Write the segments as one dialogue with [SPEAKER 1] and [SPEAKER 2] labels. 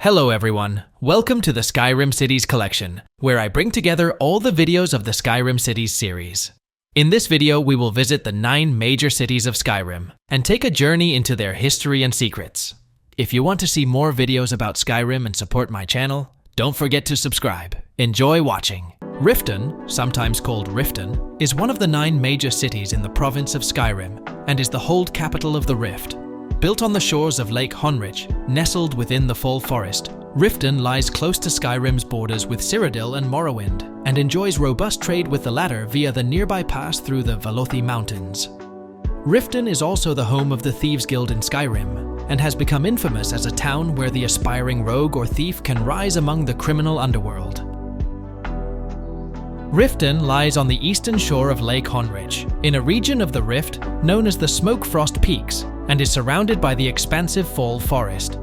[SPEAKER 1] Hello everyone, welcome to the Skyrim Cities Collection, where I bring together all the videos of the Skyrim Cities series. In this video, we will visit the 9 major cities of Skyrim, and take a journey into their history and secrets. If you want to see more videos about Skyrim and support my channel, don't forget to subscribe. Enjoy watching! Riften, sometimes called Riften, is one of the 9 major cities in the province of Skyrim, and is the hold capital of the Rift. Built on the shores of Lake Honrich, nestled within the Fall Forest, Riften lies close to Skyrim's borders with Cyrodiil and Morrowind, and enjoys robust trade with the latter via the nearby pass through the Velothi Mountains. Riften is also the home of the Thieves Guild in Skyrim, and has become infamous as a town where the aspiring rogue or thief can rise among the criminal underworld. Riften lies on the eastern shore of Lake Honrich, in a region of the Rift known as the Smokefrost Peaks, and is surrounded by the expansive Fall Forest.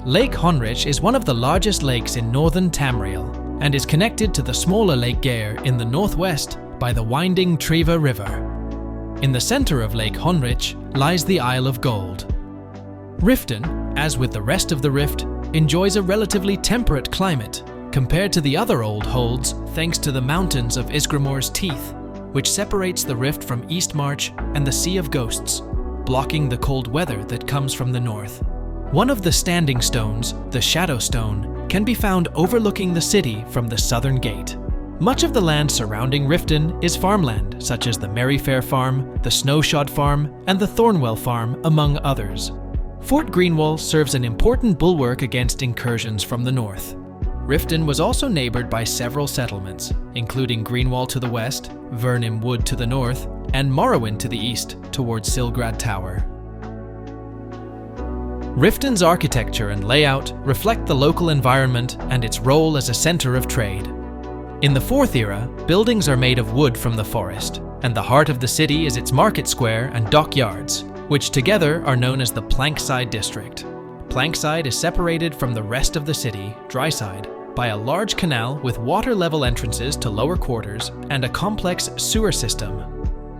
[SPEAKER 1] Lake Honrich is one of the largest lakes in northern Tamriel, and is connected to the smaller Lake Gare in the northwest by the winding Treva River. In the center of Lake Honrich lies the Isle of Gold. Riften, as with the rest of the Rift, enjoys a relatively temperate climate, compared to the other old holds thanks to the mountains of Ysgramor's Teeth, which separates the Rift from Eastmarch and the Sea of Ghosts, blocking the cold weather that comes from the north. One of the standing stones, the Shadow Stone, can be found overlooking the city from the southern gate. Much of the land surrounding Riften is farmland, such as the Merryfair Farm, the Snowshod Farm, and the Thornwell Farm, among others. Fort Greenwall serves an important bulwark against incursions from the north. Riften was also neighbored by several settlements, including Greenwall to the west, Vernim Wood to the north, and Morrowind to the east, towards Silgrad Tower. Riften's architecture and layout reflect the local environment and its role as a center of trade. In the 4th era, buildings are made of wood from the forest, and the heart of the city is its market square and dockyards, which together are known as the Plankside district. Plankside is separated from the rest of the city, Dryside, by a large canal with water-level entrances to lower quarters and a complex sewer system.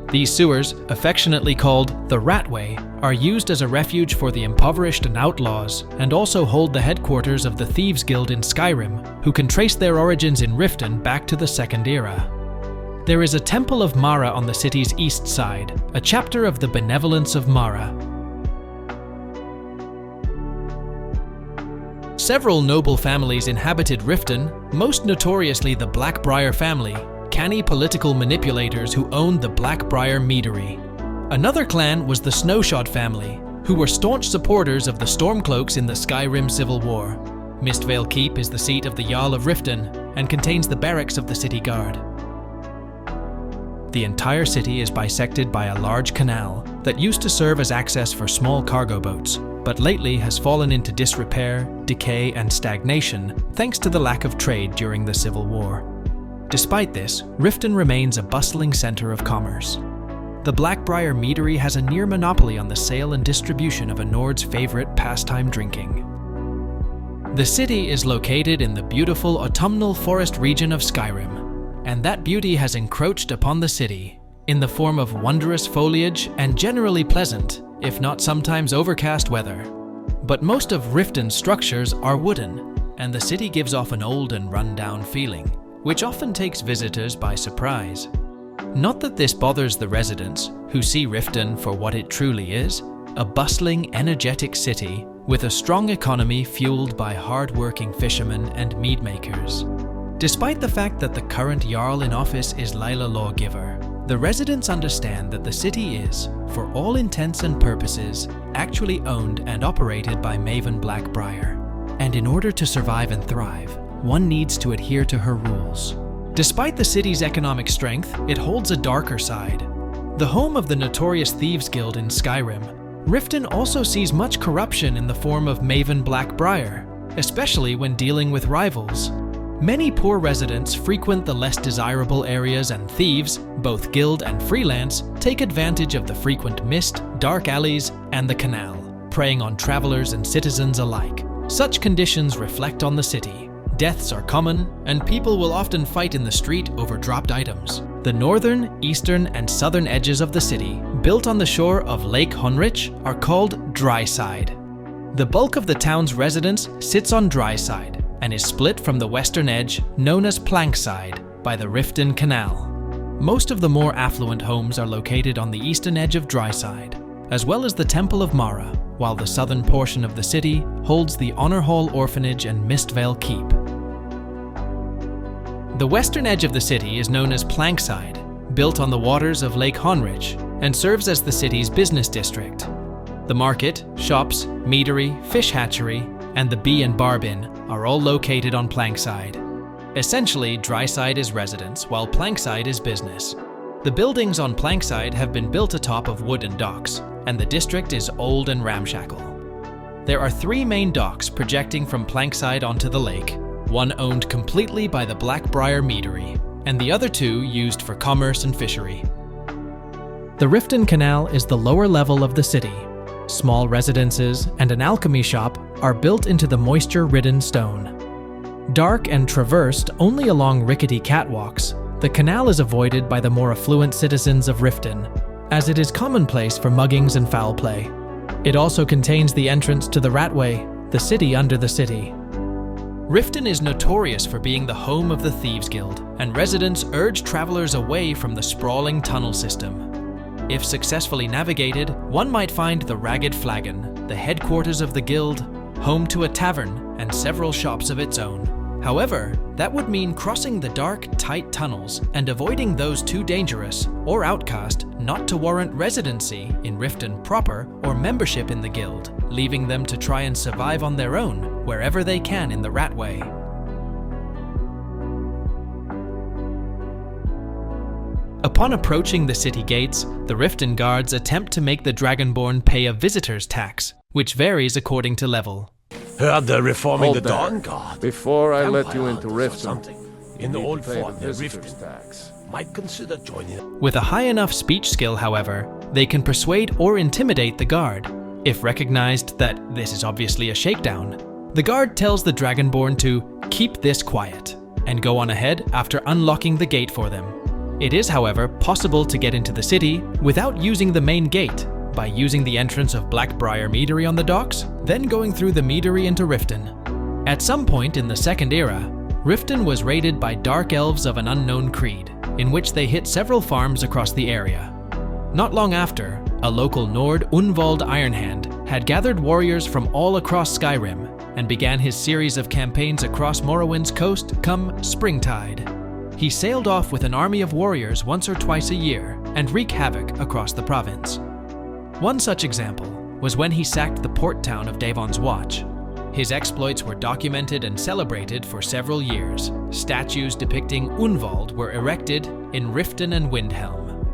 [SPEAKER 1] These sewers, affectionately called the Ratway, are used as a refuge for the impoverished and outlaws, and also hold the headquarters of the Thieves Guild in Skyrim, who can trace their origins in Riften back to the 2nd era. There is a Temple of Mara on the city's east side, a chapter of the Benevolence of Mara. Several noble families inhabited Riften, most notoriously the Blackbriar family, canny political manipulators who owned the Blackbriar Meadery. Another clan was the Snowshod family, who were staunch supporters of the Stormcloaks in the Skyrim Civil War. Mistvale Keep is the seat of the Jarl of Riften, and contains the barracks of the city guard. The entire city is bisected by a large canal that used to serve as access for small cargo boats, but lately has fallen into disrepair, decay, and stagnation thanks to the lack of trade during the Civil War. Despite this, Riften remains a bustling center of commerce. The Blackbriar Meadery has a near monopoly on the sale and distribution of a Nord's favorite pastime, drinking. The city is located in the beautiful autumnal forest region of Skyrim, and that beauty has encroached upon the city in the form of wondrous foliage and generally pleasant, if not sometimes overcast weather. But most of Riften's structures are wooden, and the city gives off an old and run-down feeling, which often takes visitors by surprise. Not that this bothers the residents, who see Riften for what it truly is, a bustling, energetic city with a strong economy fueled by hard-working fishermen and mead makers. Despite the fact that the current Jarl in office is Lila Lawgiver, the residents understand that the city is, for all intents and purposes, actually owned and operated by Maven Blackbriar. And in order to survive and thrive, one needs to adhere to her rules. Despite the city's economic strength, it holds a darker side. The home of the notorious Thieves Guild in Skyrim, Riften also sees much corruption in the form of Maven Blackbriar, especially when dealing with rivals. Many poor residents frequent the less desirable areas, and thieves, both guild and freelance, take advantage of the frequent mist, dark alleys, and the canal, preying on travelers and citizens alike. Such conditions reflect on the city. Deaths are common, and people will often fight in the street over dropped items. The northern, eastern, and southern edges of the city, built on the shore of Lake Honrich, are called Dryside. The bulk of the town's residents sits on Dryside and is split from the western edge, known as Plankside, by the Riften Canal. Most of the more affluent homes are located on the eastern edge of Dryside, as well as the Temple of Mara, while the southern portion of the city holds the Honor Hall Orphanage and Mistvale Keep. The western edge of the city is known as Plankside, built on the waters of Lake Honrich, and serves as the city's business district. The market, shops, meadery, fish hatchery, and the bee and barb inn are all located on Plankside. Essentially, Dryside is residence, while Plankside is business. The buildings on Plankside have been built atop of wooden docks, and the district is old and ramshackle. There are 3 main docks projecting from Plankside onto the lake, one owned completely by the Blackbriar Meadery, and the other 2 used for commerce and fishery. The Riften Canal is the lower level of the city. Small residences and an alchemy shop are built into the moisture-ridden stone. Dark and traversed only along rickety catwalks, the canal is avoided by the more affluent citizens of Riften, as it is commonplace for muggings and foul play. It also contains the entrance to the Ratway, the city under the city. Riften is notorious for being the home of the Thieves Guild, and residents urge travelers away from the sprawling tunnel system. If successfully navigated, one might find the Ragged Flagon, the headquarters of the guild, home to a tavern and several shops of its own. However, that would mean crossing the dark, tight tunnels and avoiding those too dangerous or outcast not to warrant residency in Riften proper or membership in the guild, leaving them to try and survive on their own wherever they can in the Ratway. Upon approaching the city gates, the Riften guards attempt to make the Dragonborn pay a visitor's tax, which varies according to level.
[SPEAKER 2] Heard they're reforming
[SPEAKER 3] Hold
[SPEAKER 2] the
[SPEAKER 3] there.
[SPEAKER 2] Dawn Guard.
[SPEAKER 3] Before I let you
[SPEAKER 2] Empire
[SPEAKER 3] into
[SPEAKER 2] Hunter or
[SPEAKER 3] Riften,
[SPEAKER 2] something. In the
[SPEAKER 3] you need
[SPEAKER 2] old
[SPEAKER 3] to pay
[SPEAKER 2] fort
[SPEAKER 3] the
[SPEAKER 2] near
[SPEAKER 3] visitor's
[SPEAKER 2] Riften.
[SPEAKER 3] tax.
[SPEAKER 2] Might consider joining.
[SPEAKER 1] With a high enough speech skill, however, they can persuade or intimidate the guard. If recognized that this is obviously a shakedown, the guard tells the Dragonborn to keep this quiet and go on ahead after unlocking the gate for them. It is, however, possible to get into the city without using the main gate by using the entrance of Blackbriar Meadery on the docks, then going through the Meadery into Riften. At some point in the Second Era, Riften was raided by dark elves of an unknown creed, in which they hit several farms across the area. Not long after, a local Nord, Unvald Ironhand, had gathered warriors from all across Skyrim and began his series of campaigns across Morrowind's coast come springtide. He sailed off with an army of warriors once or twice a year and wreak havoc across the province. One such example was when he sacked the port town of Davon's Watch. His exploits were documented and celebrated for several years. Statues depicting Unvald were erected in Riften and Windhelm.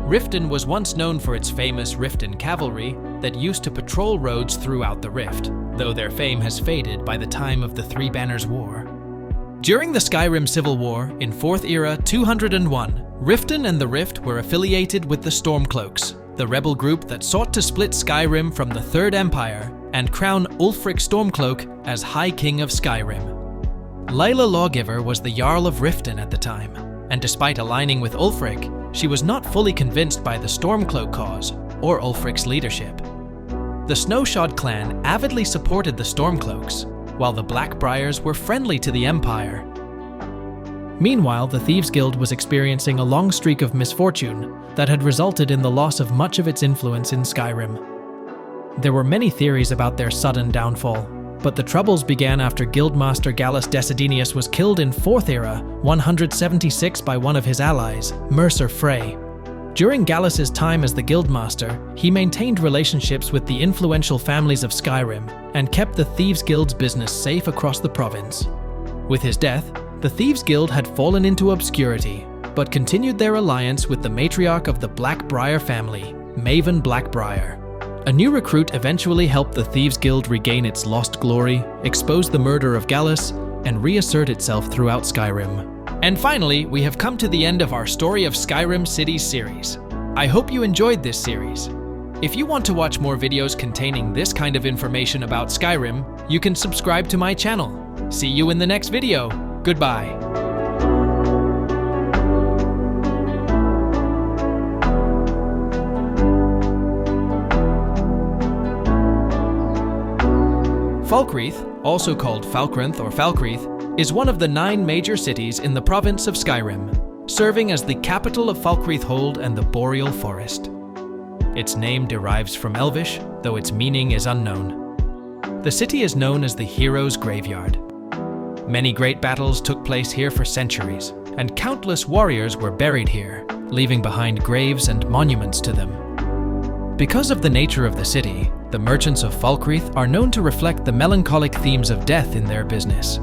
[SPEAKER 1] Riften was once known for its famous Riften cavalry that used to patrol roads throughout the Rift, though their fame has faded by the time of the Three Banners War. During the Skyrim Civil War in 4th Era 201, Riften and the Rift were affiliated with the Stormcloaks, the rebel group that sought to split Skyrim from the Third Empire and crown Ulfric Stormcloak as High King of Skyrim. Lila Lawgiver was the Jarl of Riften at the time, and despite aligning with Ulfric, she was not fully convinced by the Stormcloak cause or Ulfric's leadership. The Snowshod clan avidly supported the Stormcloaks, while the Blackbriars were friendly to the Empire. Meanwhile, the Thieves Guild was experiencing a long streak of misfortune that had resulted in the loss of much of its influence in Skyrim. There were many theories about their sudden downfall, but the troubles began after Guildmaster Gallus Desidenius was killed in 4th Era 176 by one of his allies, Mercer Frey. During Gallus's time as the Guildmaster, he maintained relationships with the influential families of Skyrim and kept the Thieves Guild's business safe across the province. With his death, the Thieves Guild had fallen into obscurity, but continued their alliance with the matriarch of the Blackbriar family, Maven Blackbriar. A new recruit eventually helped the Thieves Guild regain its lost glory, expose the murder of Gallus, and reassert itself throughout Skyrim. And finally, we have come to the end of our Story of Skyrim Cities series. I hope you enjoyed this series. If you want to watch more videos containing this kind of information about Skyrim, you can subscribe to my channel. See you in the next video. Goodbye. Falkreath, also called Falkranth or Falkreath, is one of the 9 major cities in the province of Skyrim, serving as the capital of Falkreath Hold and the Boreal Forest. Its name derives from Elvish, though its meaning is unknown. The city is known as the Heroes' Graveyard. Many great battles took place here for centuries, and countless warriors were buried here, leaving behind graves and monuments to them. Because of the nature of the city, the merchants of Falkreath are known to reflect the melancholic themes of death in their business.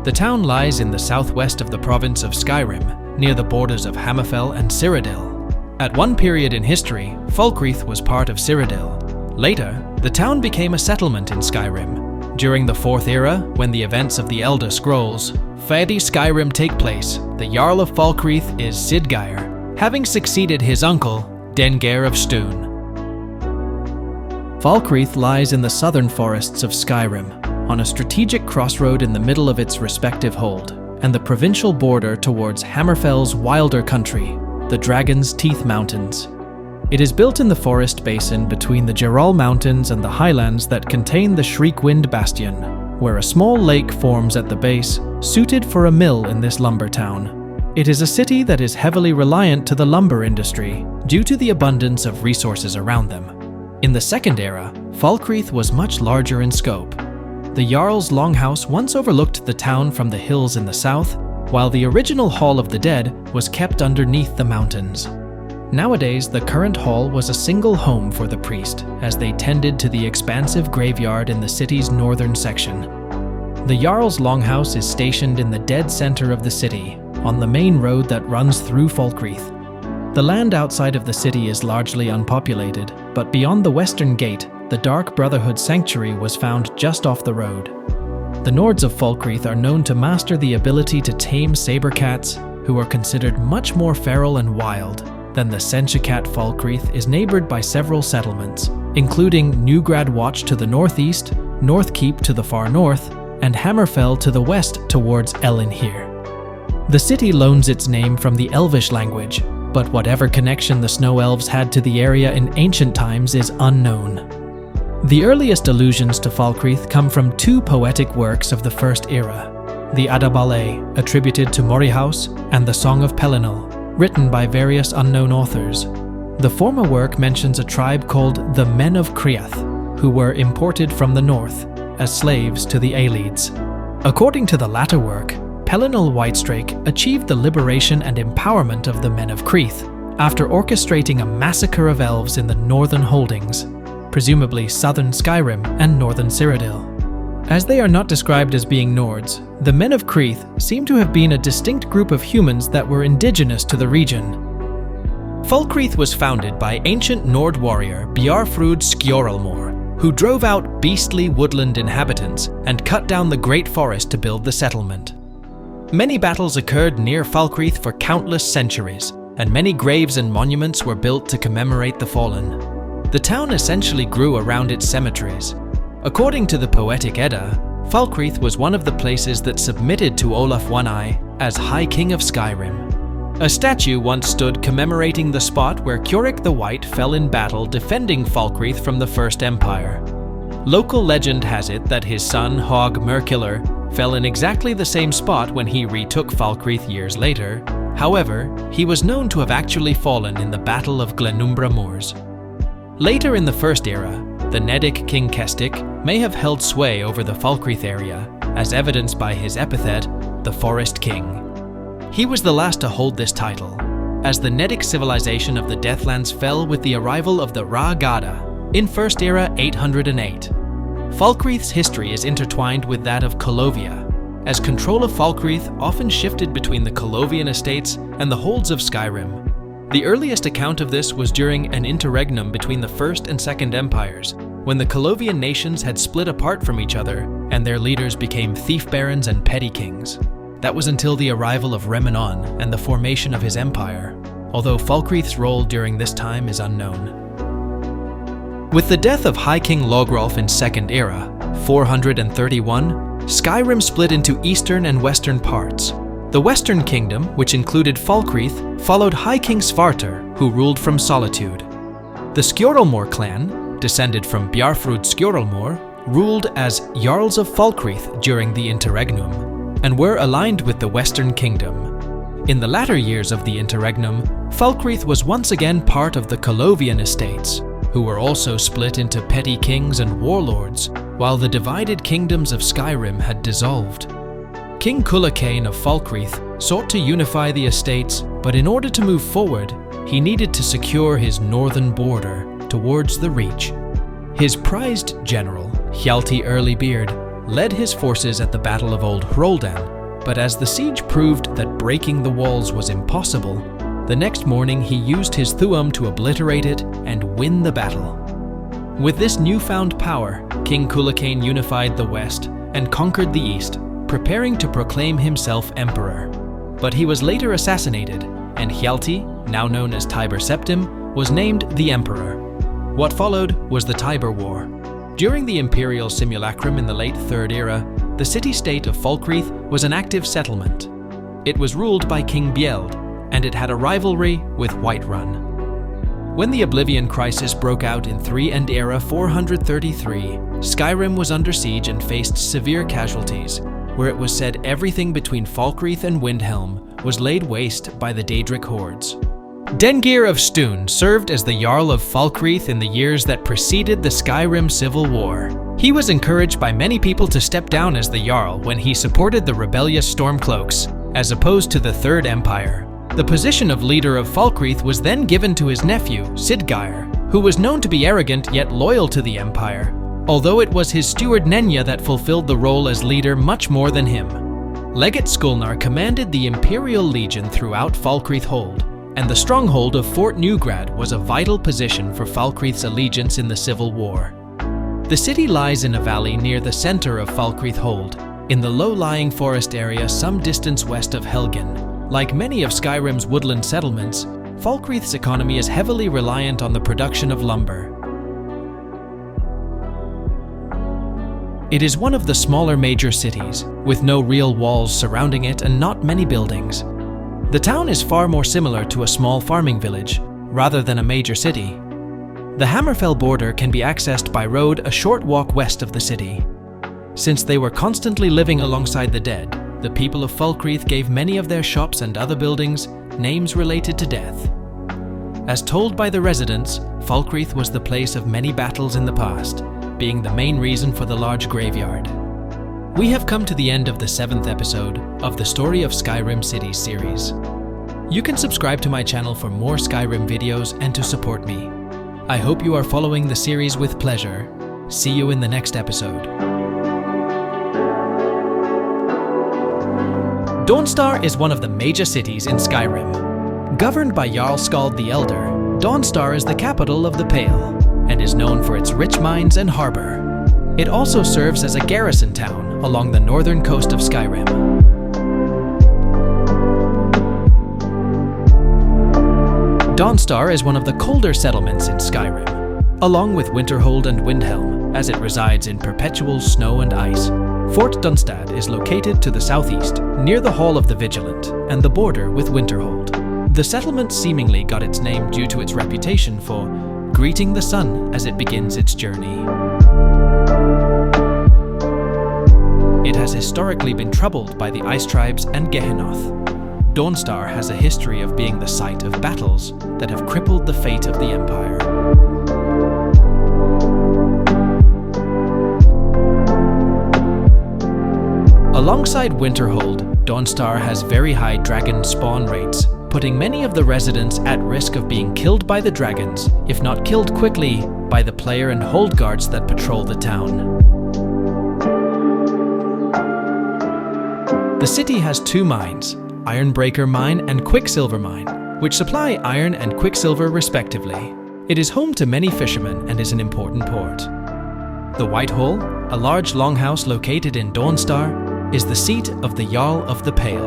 [SPEAKER 1] The town lies in the southwest of the province of Skyrim, near the borders of Hammerfell and Cyrodiil. At one period in history, Falkreath was part of Cyrodiil. Later, the town became a settlement in Skyrim. During the 4th era, when the events of the Elder Scrolls, Fadi Skyrim take place, the Jarl of Falkreath is Sidgeir, having succeeded his uncle, Dengeir of Stoon. Falkreath lies in the southern forests of Skyrim, on a strategic crossroad in the middle of its respective hold, and the provincial border towards Hammerfell's wilder country, the Dragon's Teeth Mountains. It is built in the forest basin between the Gerall Mountains and the highlands that contain the Shriekwind Bastion, where a small lake forms at the base, suited for a mill in this lumber town. It is a city that is heavily reliant to the lumber industry due to the abundance of resources around them. In the 2nd era, Falkreath was much larger in scope. The Jarl's Longhouse once overlooked the town from the hills in the south, while the original Hall of the Dead was kept underneath the mountains. Nowadays, the current hall was a single home for the priest, as they tended to the expansive graveyard in the city's northern section. The Jarl's Longhouse is stationed in the dead center of the city, on the main road that runs through Falkreath. The land outside of the city is largely unpopulated, but beyond the western gate, the Dark Brotherhood Sanctuary was found just off the road. The Nords of Falkreath are known to master the ability to tame saber cats, who are considered much more feral and wild than the Senchicat. Falkreath is neighbored by several settlements, including Newgrad Watch to the northeast, Northkeep to the far north, and Hammerfell to the west towards Elinhir. The city loans its name from the Elvish language, but whatever connection the Snow Elves had to the area in ancient times is unknown. The earliest allusions to Falkreath come from 2 poetic works of the 1st era, the Adabale, attributed to Morihaus, and the Song of Pelinal, written by various unknown authors. The former work mentions a tribe called the Men of Creath, who were imported from the north as slaves to the Aelids. According to the latter work, Pelinal Whitestrake achieved the liberation and empowerment of the Men of Creath after orchestrating a massacre of elves in the northern holdings, presumably southern Skyrim and northern Cyrodiil. As they are not described as being Nords, the Men of Creath seem to have been a distinct group of humans that were indigenous to the region. Falkreath was founded by ancient Nord warrior Bjarfrud Skjoralmor, who drove out beastly woodland inhabitants and cut down the great forest to build the settlement. Many battles occurred near Falkreath for countless centuries, and many graves and monuments were built to commemorate the fallen. The town essentially grew around its cemeteries. According to the Poetic Edda, Falkreath was one of the places that submitted to Olaf One-Eye as High King of Skyrim. A statue once stood commemorating the spot where Keurig the White fell in battle defending Falkreath from the First Empire. Local legend has it that his son Hogg Merkiller fell in exactly the same spot when he retook Falkreath years later. However, he was known to have actually fallen in the Battle of Glenumbra Moors. Later in the First Era, the Nedic King Kestic may have held sway over the Falkreath area, as evidenced by his epithet, the Forest King. He was the last to hold this title, as the Nedic civilization of the Deathlands fell with the arrival of the Ra Gada in First Era 808. Falkreath's history is intertwined with that of Colovia, as control of Falkreath often shifted between the Colovian estates and the holds of Skyrim. The earliest account of this was during an interregnum between the First and Second Empires, when the Colovian nations had split apart from each other and their leaders became thief barons and petty kings. That was until the arrival of Remenon and the formation of his empire, although Falkreath's role during this time is unknown. With the death of High King Logrolf in Second Era, 431, Skyrim split into eastern and western parts. The Western Kingdom, which included Falkreath, followed High King Svarter, who ruled from Solitude. The Skjoralmor clan, descended from Bjarfrud Skjoralmor, ruled as Jarls of Falkreath during the interregnum, and were aligned with the Western Kingdom. In the latter years of the interregnum, Falkreath was once again part of the Colovian estates, who were also split into petty kings and warlords, while the divided kingdoms of Skyrim had dissolved. King Culhwch of Falkreath sought to unify the estates, but in order to move forward, he needed to secure his northern border towards the Reach. His prized general, Hjalti Earlybeard, led his forces at the Battle of Old Hroldan, but as the siege proved that breaking the walls was impossible, the next morning he used his Thuum to obliterate it and win the battle. With this newfound power, King Culhwch unified the west and conquered the east, preparing to proclaim himself emperor. But he was later assassinated, and Hjalti, now known as Tiber Septim, was named the emperor. What followed was the Tiber War. During the imperial simulacrum in the late Third Era, the city-state of Falkreath was an active settlement. It was ruled by King Bjeld, and it had a rivalry with Whiterun. When the Oblivion Crisis broke out in 3 and Era 433, Skyrim was under siege and faced severe casualties, where it was said everything between Falkreath and Windhelm was laid waste by the Daedric hordes. Dengir of Stune served as the Jarl of Falkreath in the years that preceded the Skyrim Civil War. He was encouraged by many people to step down as the Jarl when he supported the rebellious Stormcloaks, as opposed to the Third Empire. The position of leader of Falkreath was then given to his nephew, Sidgeir, who was known to be arrogant yet loyal to the Empire, although it was his steward Nenya that fulfilled the role as leader much more than him. Legate Skulnar commanded the Imperial Legion throughout Falkreath Hold, and the stronghold of Fort Newgrad was a vital position for Falkreath's allegiance in the Civil War. The city lies in a valley near the center of Falkreath Hold, in the low-lying forest area some distance west of Helgen. Like many of Skyrim's woodland settlements, Falkreath's economy is heavily reliant on the production of lumber. It is one of the smaller major cities, with no real walls surrounding it and not many buildings. The town is far more similar to a small farming village, rather than a major city. The Hammerfell border can be accessed by road a short walk west of the city. Since they were constantly living alongside the dead, the people of Falkreath gave many of their shops and other buildings names related to death. As told by the residents, Falkreath was the place of many battles in the past, being the main reason for the large graveyard. We have come to the end of the 7th episode of the Story of Skyrim Cities series. You can subscribe to my channel for more Skyrim videos and to support me. I hope you are following the series with pleasure. See you in the next episode. Dawnstar is one of the major cities in Skyrim. Governed by Jarl Skald the Elder, Dawnstar is the capital of the Pale, and is known for its rich mines and harbor. It also serves as a garrison town along the northern coast of Skyrim. Dawnstar is one of the colder settlements in Skyrim, along with Winterhold and Windhelm, as it resides in perpetual snow and ice. Fort Dunstad is located to the southeast, near the Hall of the Vigilant and the border with Winterhold. The settlement seemingly got its name due to its reputation for greeting the sun as it begins its journey. It has historically been troubled by the Ice Tribes and Gehennoth. Dawnstar has a history of being the site of battles that have crippled the fate of the Empire. Alongside Winterhold, Dawnstar has very high dragon spawn rates, putting many of the residents at risk of being killed by the dragons, if not killed quickly, by the player and hold guards that patrol the town. The city has 2 mines, Ironbreaker Mine and Quicksilver Mine, which supply iron and quicksilver respectively. It is home to many fishermen and is an important port. The White Hall, a large longhouse located in Dawnstar, is the seat of the Jarl of the Pale.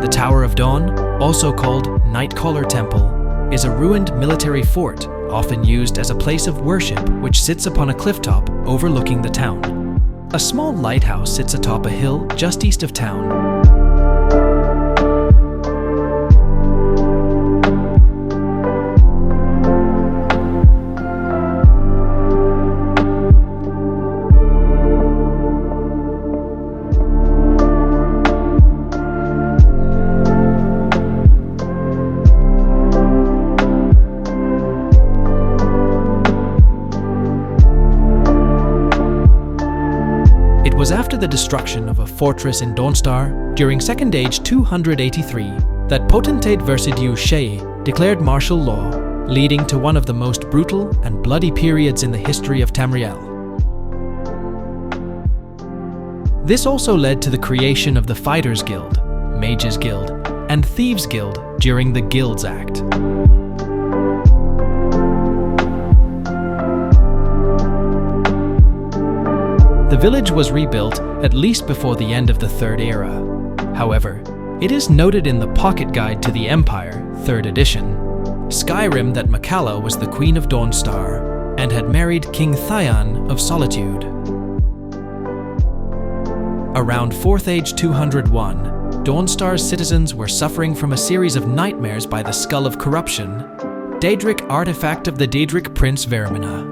[SPEAKER 1] The Tower of Dawn, also called Nightcaller Temple, is a ruined military fort, often used as a place of worship, which sits upon a clifftop overlooking the town. A small lighthouse sits atop a hill just east of town. It was after the destruction of a fortress in Dawnstar during Second Age 283 that potentate Versidiu Shei declared martial law, leading to one of the most brutal and bloody periods in the history of Tamriel. This also led to the creation of the Fighters Guild, Mages Guild, and Thieves Guild during the Guilds Act. The village was rebuilt at least before the end of the Third Era. However, it is noted in the Pocket Guide to the Empire, 3rd edition, Skyrim, that Makala was the Queen of Dawnstar and had married King Thaian of Solitude. Around 4th Age 201, Dawnstar's citizens were suffering from a series of nightmares by the Skull of Corruption, Daedric artifact of the Daedric Prince Vermina.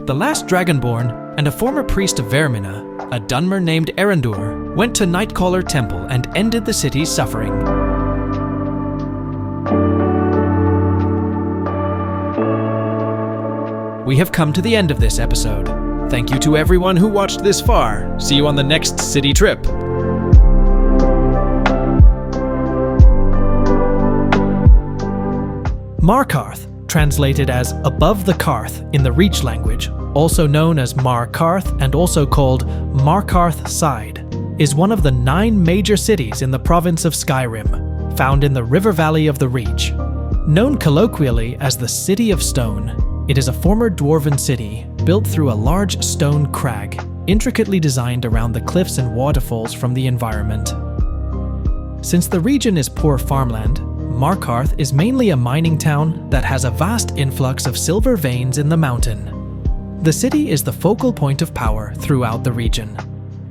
[SPEAKER 1] The last Dragonborn and a former priest of Vermina, a Dunmer named Erendur, went to Nightcaller Temple and ended the city's suffering. We have come to the end of this episode. Thank you to everyone who watched this far. See you on the next city trip. Markarth, translated as above the Karth in the Reach language, also known as Mar Karth and also called Markarth Side, is one of the 9 major cities in the province of Skyrim, found in the river valley of the Reach. Known colloquially as the City of Stone, it is a former dwarven city built through a large stone crag, intricately designed around the cliffs and waterfalls from the environment. Since the region is poor farmland, Markarth is mainly a mining town that has a vast influx of silver veins in the mountain. The city is the focal point of power throughout the region.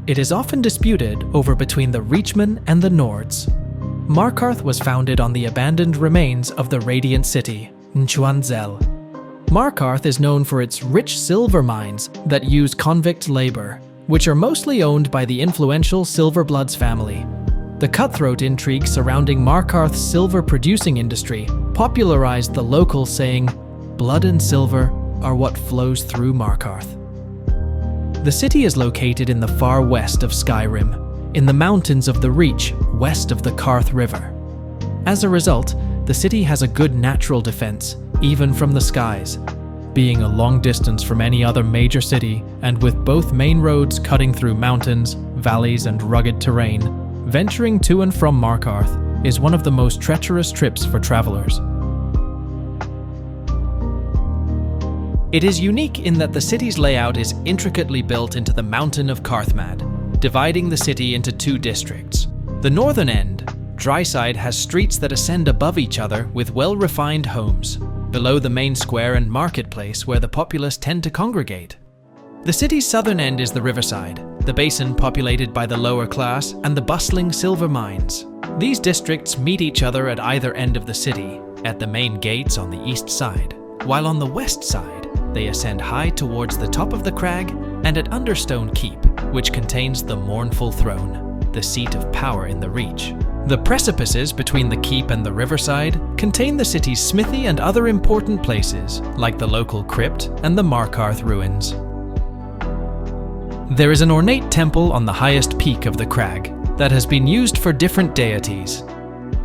[SPEAKER 1] It is often disputed over between the Reachmen and the Nords. Markarth was founded on the abandoned remains of the Radiant City, Nchuanzel. Markarth is known for its rich silver mines that use convict labor, which are mostly owned by the influential Silverbloods family. The cutthroat intrigue surrounding Markarth's silver-producing industry popularized the local saying, "Blood and silver are what flows through Markarth." The city is located in the far west of Skyrim, in the mountains of the Reach, west of the Karth River. As a result, the city has a good natural defense, even from the skies. Being a long distance from any other major city, and with both main roads cutting through mountains, valleys, and rugged terrain, venturing to and from Markarth is one of the most treacherous trips for travelers. It is unique in that the city's layout is intricately built into the mountain of Karthmad, dividing the city into 2 districts. The northern end, Dryside, has streets that ascend above each other with well-refined homes, below the main square and marketplace where the populace tend to congregate. The city's southern end is the riverside, the basin populated by the lower class and the bustling silver mines. These districts meet each other at either end of the city, at the main gates on the east side, while on the west side, they ascend high towards the top of the crag and at Understone Keep, which contains the Mournful Throne, the seat of power in the Reach. The precipices between the keep and the riverside contain the city's smithy and other important places, like the local crypt and the Markarth ruins. There is an ornate temple on the highest peak of the crag that has been used for different deities.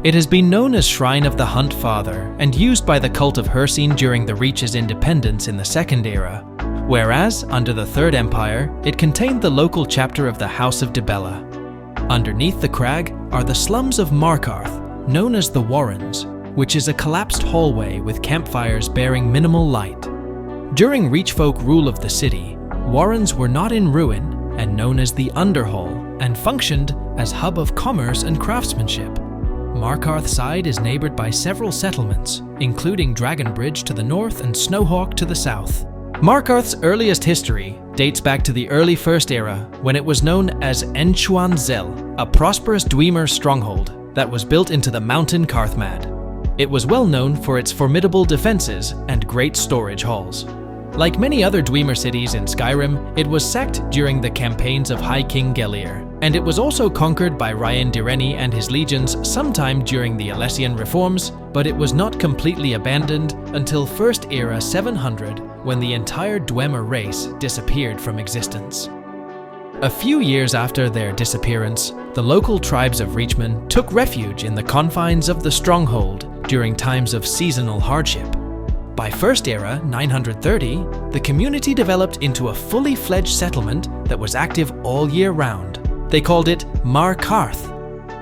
[SPEAKER 1] It has been known as Shrine of the Hunt Father and used by the cult of Hircine during the Reach's independence in the Second Era, whereas, under the Third Empire, it contained the local chapter of the House of Dibella. Underneath the crag are the slums of Markarth, known as the Warrens, which is a collapsed hallway with campfires bearing minimal light. During Reachfolk rule of the city, Warrens were not in ruin and known as the Underhall, and functioned as hub of commerce and craftsmanship. Markarth's side is neighbored by several settlements, including Dragonbridge to the north and Snowhawk to the south. Markarth's earliest history dates back to the early First Era, when it was known as Enchuan Zel, a prosperous Dwemer stronghold that was built into the mountain Karthmad. It was well known for its formidable defenses and great storage halls. Like many other Dwemer cities in Skyrim, it was sacked during the campaigns of High King Gelir, and it was also conquered by Ryan Direni and his legions sometime during the Alessian reforms, but it was not completely abandoned until First Era 700, when the entire Dwemer race disappeared from existence. A few years after their disappearance, the local tribes of Reachmen took refuge in the confines of the stronghold during times of seasonal hardship. By First Era 930, the community developed into a fully fledged settlement that was active all year round. They called it Markarth,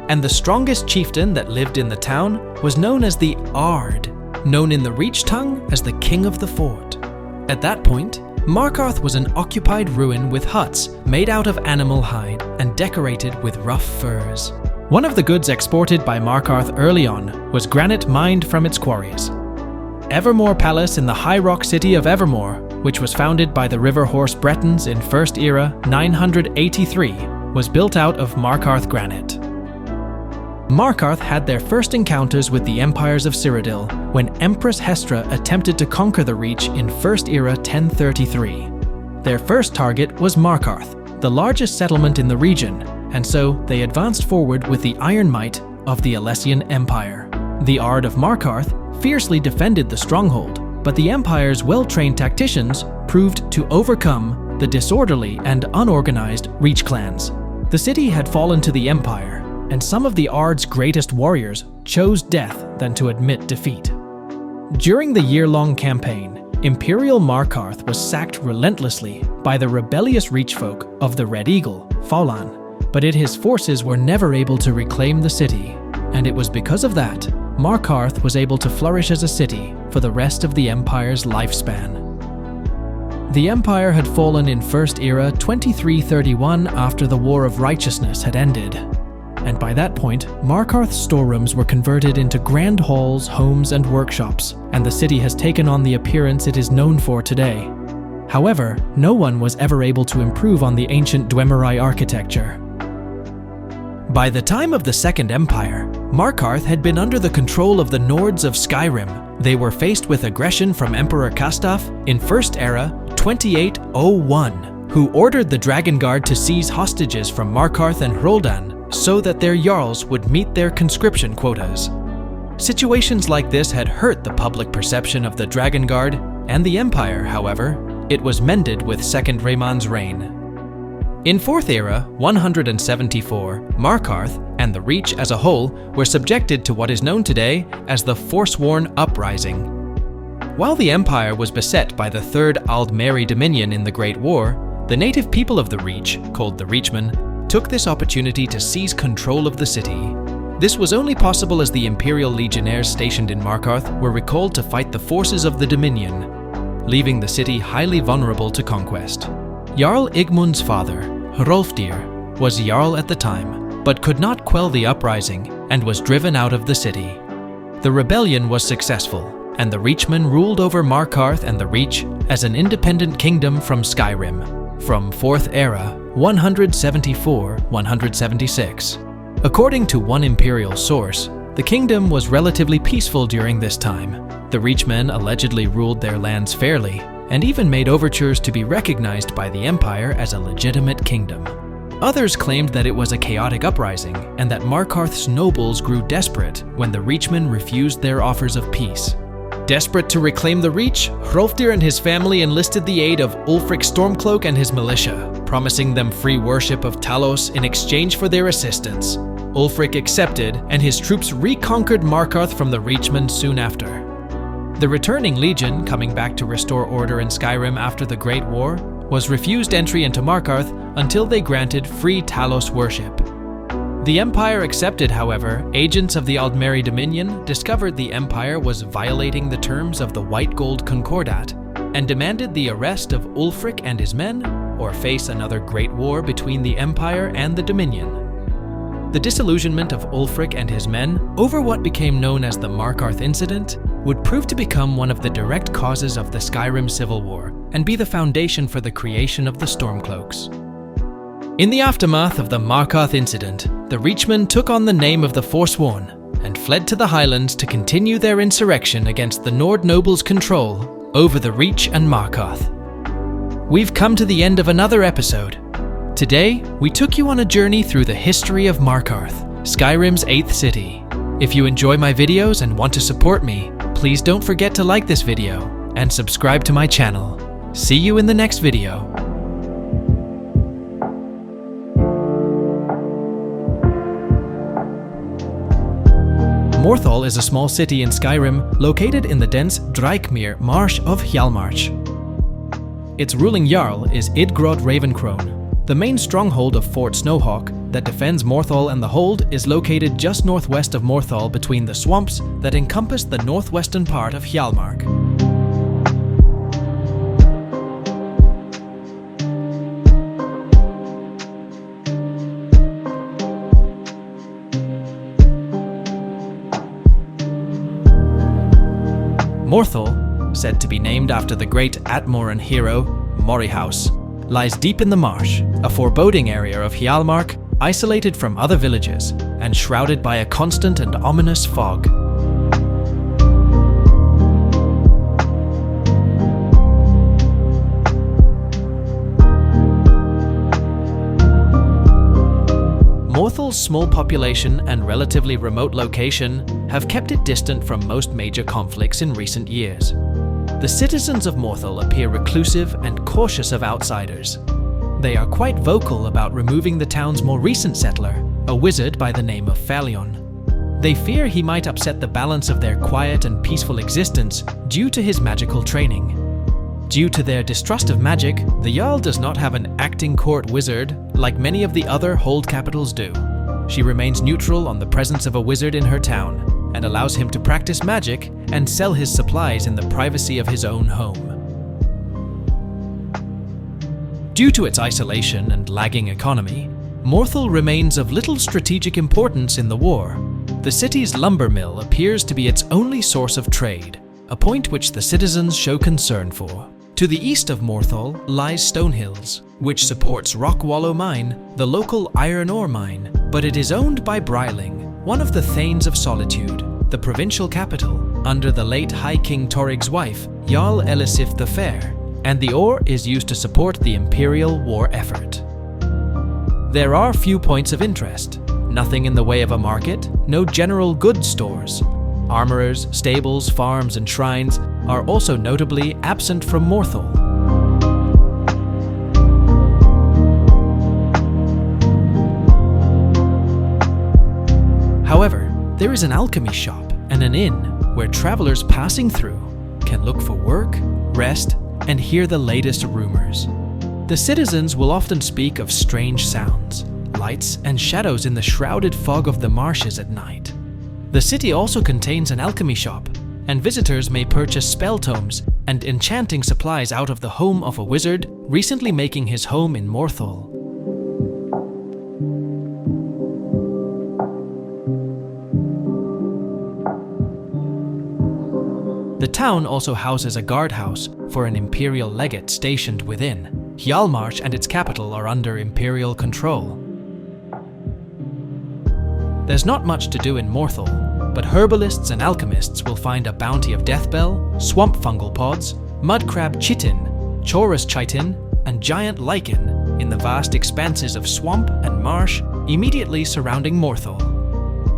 [SPEAKER 1] and the strongest chieftain that lived in the town was known as the Ard, known in the Reach tongue as the King of the Fort. At that point, Markarth was an occupied ruin with huts made out of animal hide and decorated with rough furs. One of the goods exported by Markarth early on was granite mined from its quarries. Evermore Palace in the high rock city of Evermore, which was founded by the River Horse Bretons in First Era 983, was built out of Markarth granite. Markarth had their first encounters with the empires of Cyrodiil when Empress Hestra attempted to conquer the Reach in First Era 1033. Their first target was Markarth, the largest settlement in the region, and so they advanced forward with the iron might of the Alessian Empire. The Ard of Markarth fiercely defended the stronghold, but the Empire's well-trained tacticians proved to overcome the disorderly and unorganized Reach clans. The city had fallen to the Empire, and some of the Ard's greatest warriors chose death than to admit defeat. During the year-long campaign, Imperial Markarth was sacked relentlessly by the rebellious Reach folk of the Red Eagle, Faulan, but his forces were never able to reclaim the city, and it was because of that Markarth was able to flourish as a city for the rest of the Empire's lifespan. The Empire had fallen in First Era 2331 after the War of Righteousness had ended, and by that point, Markarth's storerooms were converted into grand halls, homes, and workshops, and the city has taken on the appearance it is known for today. However, no one was ever able to improve on the ancient Dwemerei architecture. By the time of the Second Empire, Markarth had been under the control of the Nords of Skyrim. They were faced with aggression from Emperor Kastaf in First Era 2801, who ordered the Dragon Guard to seize hostages from Markarth and Hroldan so that their Jarls would meet their conscription quotas. Situations like this had hurt the public perception of the Dragon Guard and the Empire, however. It was mended with Second Raymond's reign. In Fourth Era 174, Markarth and the Reach as a whole were subjected to what is known today as the Forsworn Uprising. While the Empire was beset by the Third Aldmeri Dominion in the Great War, the native people of the Reach, called the Reachmen, took this opportunity to seize control of the city. This was only possible as the Imperial Legionnaires stationed in Markarth were recalled to fight the forces of the Dominion, leaving the city highly vulnerable to conquest. Jarl Igmund's father, Hrolfdir, was Jarl at the time, but could not quell the uprising and was driven out of the city. The rebellion was successful, and the Reachmen ruled over Markarth and the Reach as an independent kingdom from Skyrim, from Fourth Era 174-176. According to one imperial source, the kingdom was relatively peaceful during this time. The Reachmen allegedly ruled their lands fairly, and even made overtures to be recognized by the Empire as a legitimate kingdom. Others claimed that it was a chaotic uprising, and that Markarth's nobles grew desperate when the Reachmen refused their offers of peace. Desperate to reclaim the Reach, Hrolfdir and his family enlisted the aid of Ulfric Stormcloak and his militia, promising them free worship of Talos in exchange for their assistance. Ulfric accepted, and his troops reconquered Markarth from the Reachmen soon after. The returning legion, coming back to restore order in Skyrim after the Great War, was refused entry into Markarth until they granted free Talos worship. The Empire accepted, however. Agents of the Aldmeri Dominion discovered the Empire was violating the terms of the White Gold Concordat and demanded the arrest of Ulfric and his men, or face another great war between the Empire and the Dominion. The disillusionment of Ulfric and his men over what became known as the Markarth Incident would prove to become one of the direct causes of the Skyrim Civil War and be the foundation for the creation of the Stormcloaks. In the aftermath of the Markarth Incident, the Reachmen took on the name of the Forsworn and fled to the Highlands to continue their insurrection against the Nord nobles' control over the Reach and Markarth. We've come to the end of another episode. Today, we took you on a journey through the history of Markarth, Skyrim's 8th city. If you enjoy my videos and want to support me, please don't forget to like this video and subscribe to my channel. See you in the next video. Morthal is a small city in Skyrim located in the dense Dreikmere marsh of Hjalmarch. Its ruling jarl is Idgrod Ravencrone. The main stronghold of Fort Snowhawk that defends Morthal and the Hold is located just northwest of Morthal between the swamps that encompass the northwestern part of Hjalmarch. Morthal, said to be named after the great Atmoran hero, Morihaus, lies deep in the marsh, a foreboding area of Hjalmarch, isolated from other villages, and shrouded by a constant and ominous fog. Morthal's small population and relatively remote location have kept it distant from most major conflicts in recent years. The citizens of Morthal appear reclusive and cautious of outsiders. They are quite vocal about removing the town's more recent settler, a wizard by the name of Falion. They fear he might upset the balance of their quiet and peaceful existence due to his magical training. Due to their distrust of magic, the Jarl does not have an acting court wizard like many of the other Hold capitals do. She remains neutral on the presence of a wizard in her town and allows him to practice magic and sell his supplies in the privacy of his own home. Due to its isolation and lagging economy, Morthal remains of little strategic importance in the war. The city's lumber mill appears to be its only source of trade, a point which the citizens show concern for. To the east of Morthal lies Stonehills, which supports Rockwallow Mine, the local iron ore mine, but it is owned by Bryling, one of the Thanes of Solitude, the provincial capital, under the late High King Torrig's wife, Jarl Elisif the Fair, and the ore is used to support the imperial war effort. There are few points of interest, nothing in the way of a market, no general goods stores. Armorers, stables, farms, and shrines are also notably absent from Morthal. However, there is an alchemy shop and an inn where travelers passing through can look for work, rest, and hear the latest rumors. The citizens will often speak of strange sounds, lights, and shadows in the shrouded fog of the marshes at night. The city also contains an alchemy shop, and visitors may purchase spell tomes and enchanting supplies out of the home of a wizard recently making his home in Morthal. The town also houses a guardhouse for an imperial legate stationed within. Hjalmarch and its capital are under imperial control. There's not much to do in Morthal, but herbalists and alchemists will find a bounty of deathbell, swamp fungal pods, mudcrab chitin, chorus chitin, and giant lichen in the vast expanses of swamp and marsh immediately surrounding Morthal.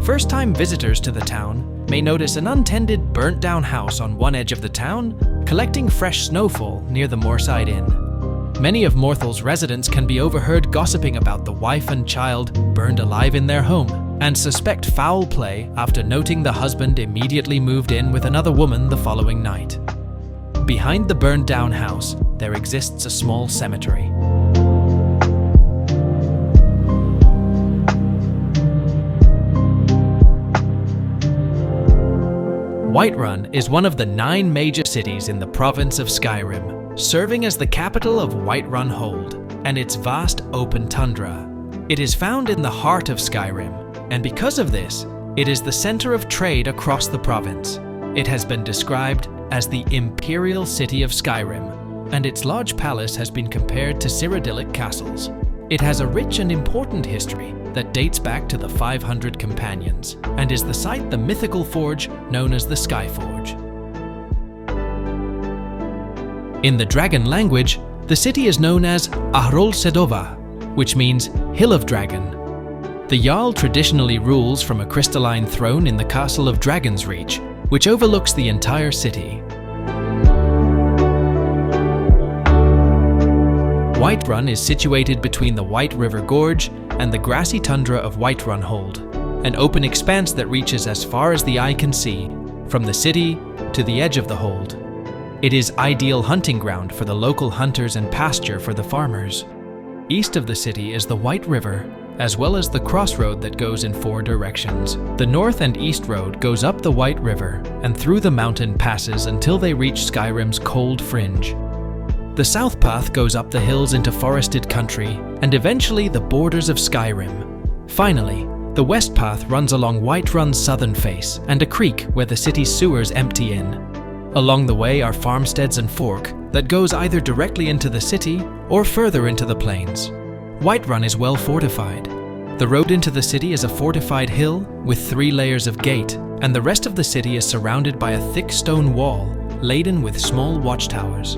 [SPEAKER 1] First-time visitors to the town may notice an untended, burnt-down house on one edge of the town, collecting fresh snowfall near the Moorside Inn. Many of Morthal's residents can be overheard gossiping about the wife and child burned alive in their home, and suspect foul play after noting the husband immediately moved in with another woman the following night. Behind the burned-down house, there exists a small cemetery. Whiterun is one of the 9 major cities in the province of Skyrim, serving as the capital of Whiterun Hold and its vast open tundra. It is found in the heart of Skyrim, and because of this, it is the center of trade across the province. It has been described as the Imperial City of Skyrim, and its large palace has been compared to Cyrodiilic castles. It has a rich and important history that dates back to the 500 Companions, and is the site the mythical forge known as the Skyforge. In the dragon language, the city is known as Ahrol Sedova, which means Hill of Dragon. The Jarl traditionally rules from a crystalline throne in the castle of Dragon's Reach, which overlooks the entire city. Whiterun is situated between the White River Gorge and the grassy tundra of Whiterun Hold, an open expanse that reaches as far as the eye can see, from the city to the edge of the hold. It is ideal hunting ground for the local hunters and pasture for the farmers. East of the city is the White River, as well as the crossroad that goes in 4 directions. The north and east road goes up the White River and through the mountain passes until they reach Skyrim's cold fringe. The south path goes up the hills into forested country and eventually the borders of Skyrim. Finally, the west path runs along Whiterun's southern face and a creek where the city's sewers empty in. Along the way are farmsteads and fork that goes either directly into the city or further into the plains. Whiterun is well fortified. The road into the city is a fortified hill with 3 layers of gate, and the rest of the city is surrounded by a thick stone wall laden with small watchtowers.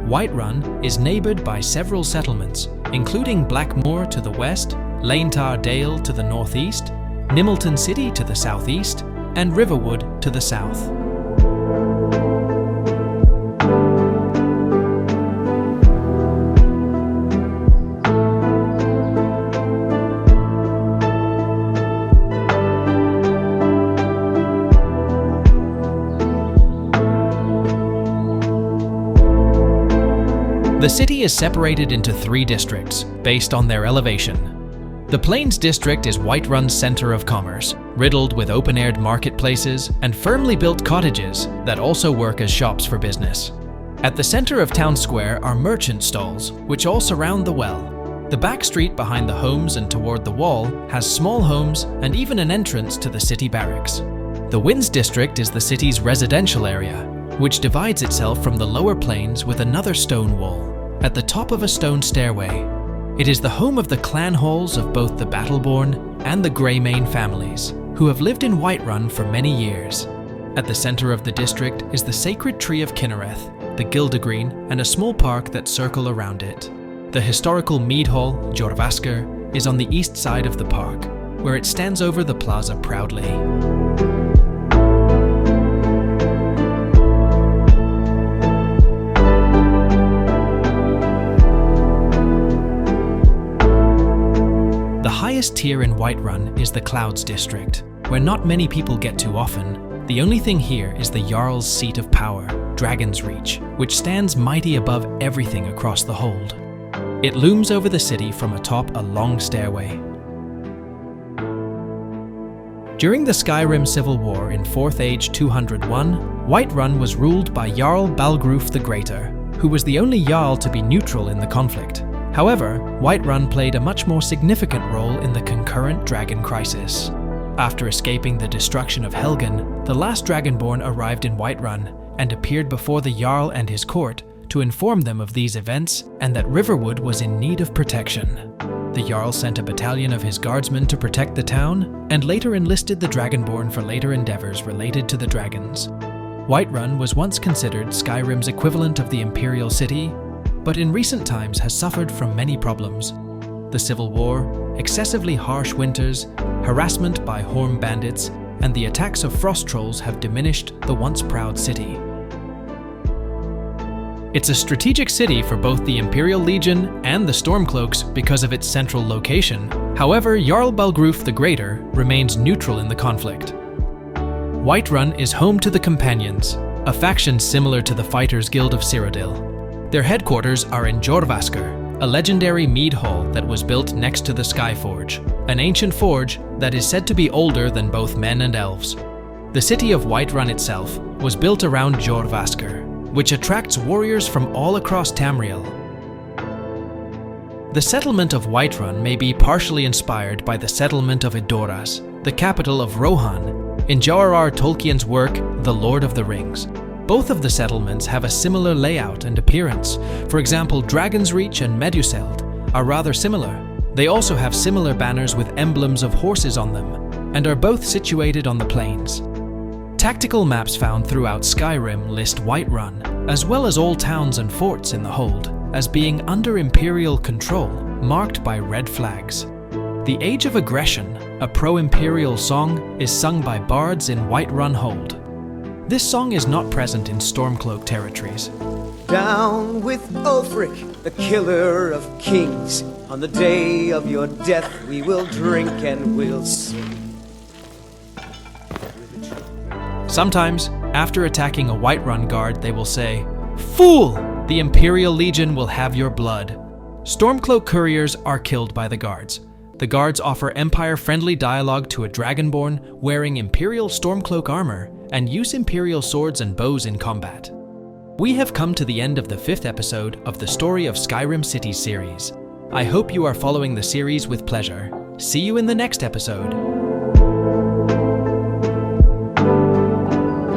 [SPEAKER 1] Whiterun is neighboured by several settlements, including Blackmoor to the west, Lanetar Dale to the northeast, Nimmelton City to the southeast, and Riverwood to the south. The city is separated into 3 districts, based on their elevation. The Plains District is Whiterun's center of commerce, riddled with open-aired marketplaces and firmly built cottages that also work as shops for business. At the center of Town Square are merchant stalls, which all surround the well. The back street behind the homes and toward the wall has small homes and even an entrance to the city barracks. The Winds District is the city's residential area, which divides itself from the lower plains with another stone wall, at the top of a stone stairway. It is the home of the clan halls of both the Battleborn and the Greymane families, who have lived in Whiterun for many years. At the center of the district is the sacred tree of Kinnereth, the Gildegreen, and a small park that circle around it. The historical mead hall, Jorvaskr, is on the east side of the park, where it stands over the plaza proudly. The highest tier in Whiterun is the Clouds District, where not many people get to often. The only thing here is the Jarl's seat of power, Dragon's Reach, which stands mighty above everything across the hold. It looms over the city from atop a long stairway. During the Skyrim Civil War in 4th Age 201, Whiterun was ruled by Jarl Balgruf the Greater, who was the only Jarl to be neutral in the conflict. However, Whiterun played a much more significant role in the concurrent dragon crisis. After escaping the destruction of Helgen, the last Dragonborn arrived in Whiterun and appeared before the Jarl and his court to inform them of these events and that Riverwood was in need of protection. The Jarl sent a battalion of his guardsmen to protect the town and later enlisted the Dragonborn for later endeavors related to the dragons. Whiterun was once considered Skyrim's equivalent of the Imperial City, but in recent times has suffered from many problems. The Civil War, excessively harsh winters, harassment by Horm bandits, and the attacks of frost trolls have diminished the once proud city. It's a strategic city for both the Imperial Legion and the Stormcloaks because of its central location. However, Jarl Balgruf the Greater remains neutral in the conflict. Whiterun is home to the Companions, a faction similar to the Fighters Guild of Cyrodiil. Their headquarters are in Jorvaskr, a legendary mead hall that was built next to the Skyforge, an ancient forge that is said to be older than both men and elves. The city of Whiterun itself was built around Jorvaskr, which attracts warriors from all across Tamriel. The settlement of Whiterun may be partially inspired by the settlement of Edoras, the capital of Rohan, in J.R.R. Tolkien's work, The Lord of the Rings. Both of the settlements have a similar layout and appearance. For example, Dragon's Reach and Meduseld are rather similar. They also have similar banners with emblems of horses on them, and are both situated on the plains. Tactical maps found throughout Skyrim list Whiterun, as well as all towns and forts in the hold, as being under Imperial control, marked by red flags. The Age of Aggression, a pro-Imperial song, is sung by bards in Whiterun Hold. This song is not present in Stormcloak territories.
[SPEAKER 3] Down with Ulfric, the killer of kings. On the day of your death we will drink and we'll sing.
[SPEAKER 1] Sometimes, after attacking a Whiterun guard, they will say, "Fool! The Imperial Legion will have your blood." Stormcloak couriers are killed by the guards. The guards offer Empire-friendly dialogue to a Dragonborn wearing Imperial Stormcloak armor and use Imperial swords and bows in combat. We have come to the end of the 5th episode of the Story of Skyrim Cities series. I hope you are following the series with pleasure. See you in the next episode.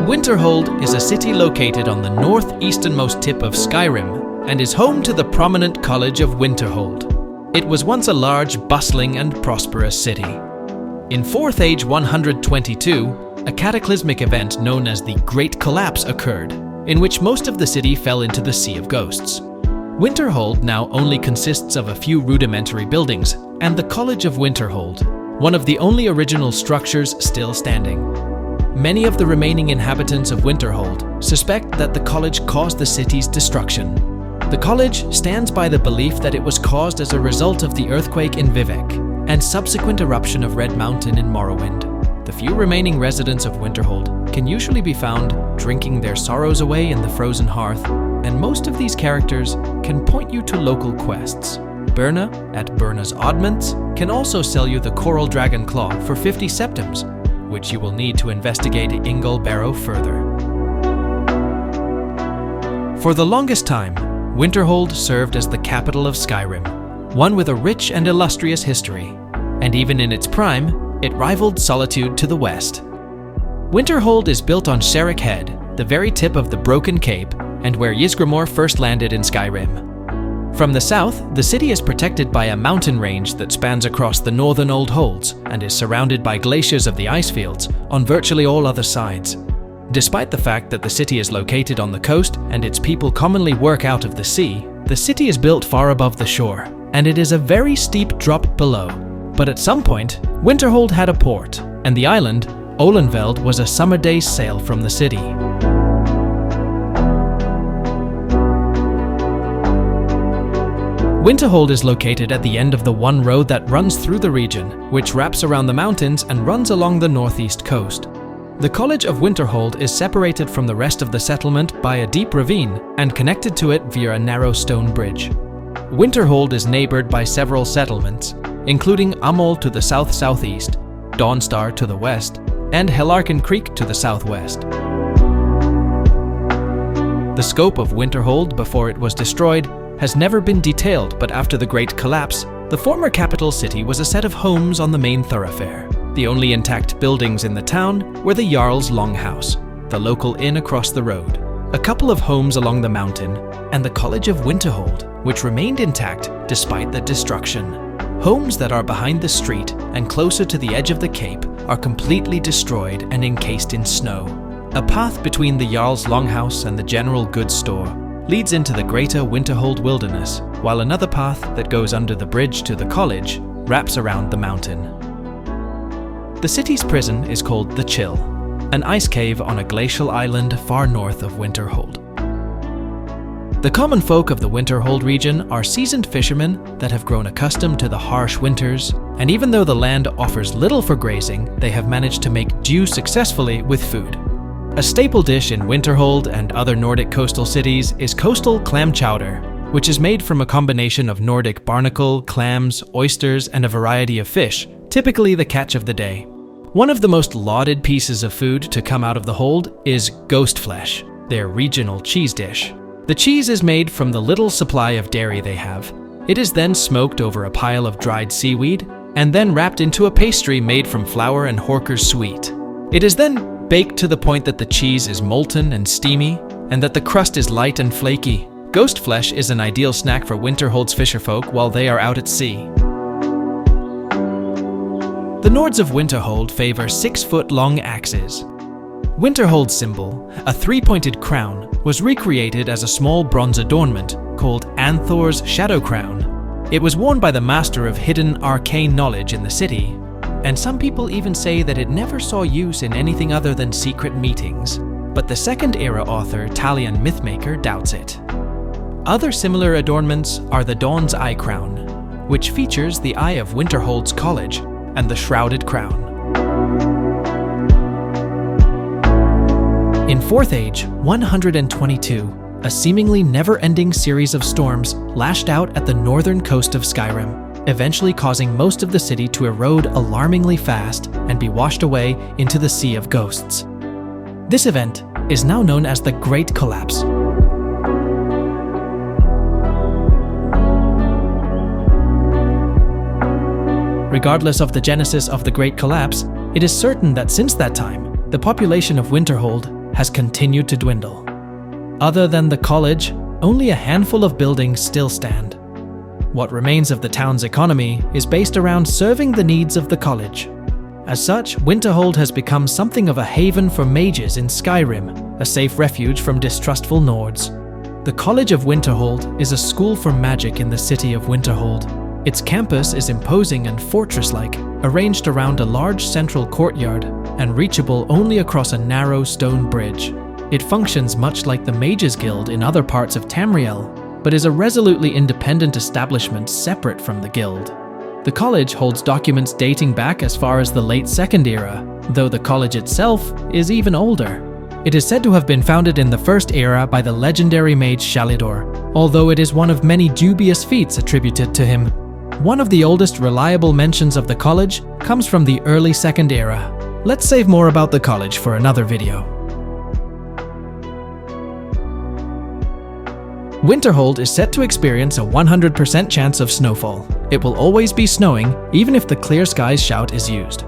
[SPEAKER 1] Winterhold is a city located on the northeasternmost tip of Skyrim and is home to the prominent College of Winterhold. It was once a large, bustling and prosperous city. In 4th Age 122, a cataclysmic event known as the Great Collapse occurred, in which most of the city fell into the Sea of Ghosts. Winterhold now only consists of a few rudimentary buildings and the College of Winterhold, one of the only original structures still standing. Many of the remaining inhabitants of Winterhold suspect that the college caused the city's destruction. The college stands by the belief that it was caused as a result of the earthquake in Vivec and subsequent eruption of Red Mountain in Morrowind. The few remaining residents of Winterhold can usually be found drinking their sorrows away in the frozen hearth, and most of these characters can point you to local quests. Birna at Birna's Oddments can also sell you the Coral Dragon Claw for 50 septims, which you will need to investigate Ingol Barrow further. For the longest time, Winterhold served as the capital of Skyrim, one with a rich and illustrious history, and even in its prime, it rivaled Solitude to the west. Winterhold is built on Sherrick Head, the very tip of the Broken Cape, and where Ysgramor first landed in Skyrim. From the south, the city is protected by a mountain range that spans across the northern Old Holds and is surrounded by glaciers of the icefields on virtually all other sides. Despite the fact that the city is located on the coast and its people commonly work out of the sea, the city is built far above the shore, and it is a very steep drop below. But at some point, Winterhold had a port, and the island, Olenveld, was a summer day's sail from the city. Winterhold is located at the end of the one road that runs through the region, which wraps around the mountains and runs along the northeast coast. The College of Winterhold is separated from the rest of the settlement by a deep ravine and connected to it via a narrow stone bridge. Winterhold is neighbored by several settlements, including Amol to the south-southeast, Dawnstar to the west, and Hellarken Creek to the southwest. The scope of Winterhold before it was destroyed has never been detailed, but after the Great Collapse, the former capital city was a set of homes on the main thoroughfare. The only intact buildings in the town were the Jarl's Longhouse, the local inn across the road, a couple of homes along the mountain, and the College of Winterhold, which remained intact despite the destruction. Homes that are behind the street and closer to the edge of the cape are completely destroyed and encased in snow. A path between the Jarl's Longhouse and the general goods store leads into the greater Winterhold wilderness, while another path that goes under the bridge to the college wraps around the mountain. The city's prison is called the Chill, an ice cave on a glacial island far north of Winterhold. The common folk of the Winterhold region are seasoned fishermen that have grown accustomed to the harsh winters, and even though the land offers little for grazing, they have managed to make do successfully with food. A staple dish in Winterhold and other Nordic coastal cities is coastal clam chowder, which is made from a combination of Nordic barnacle, clams, oysters, and a variety of fish, typically the catch of the day. One of the most lauded pieces of food to come out of the hold is ghost flesh, their regional cheese dish. The cheese is made from the little supply of dairy they have. It is then smoked over a pile of dried seaweed and then wrapped into a pastry made from flour and Horker's sweet. It is then baked to the point that the cheese is molten and steamy, and that the crust is light and flaky. Ghost flesh is an ideal snack for Winterhold's fisherfolk while they are out at sea. The Nords of Winterhold favor 6-foot-long axes. Winterhold's symbol, a 3-pointed crown, was recreated as a small bronze adornment called Anthor's Shadow Crown. It was worn by the master of hidden arcane knowledge in the city, and some people even say that it never saw use in anything other than secret meetings. But the Second Era author Talion Mythmaker doubts it. Other similar adornments are the Dawn's Eye Crown, which features the eye of Winterhold's college, and the Shrouded Crown. In 4th Age 122, a seemingly never-ending series of storms lashed out at the northern coast of Skyrim, eventually causing most of the city to erode alarmingly fast and be washed away into the Sea of Ghosts. This event is now known as the Great Collapse. Regardless of the genesis of the Great Collapse, it is certain that since that time, the population of Winterhold has continued to dwindle. Other than the college, only a handful of buildings still stand. What remains of the town's economy is based around serving the needs of the college. As such, Winterhold has become something of a haven for mages in Skyrim, a safe refuge from distrustful Nords. The College of Winterhold is a school for magic in the city of Winterhold. Its campus is imposing and fortress-like, arranged around a large central courtyard and reachable only across a narrow stone bridge. It functions much like the Mages Guild in other parts of Tamriel, but is a resolutely independent establishment separate from the guild. The college holds documents dating back as far as the late Second Era, though the college itself is even older. It is said to have been founded in the First Era by the legendary mage Shalidor, although it is one of many dubious feats attributed to him. One of the oldest reliable mentions of the college comes from the early Second Era. Let's save more about the college for another video. Winterhold is set to experience a 100% chance of snowfall. It will always be snowing, even if the Clear Skies shout is used.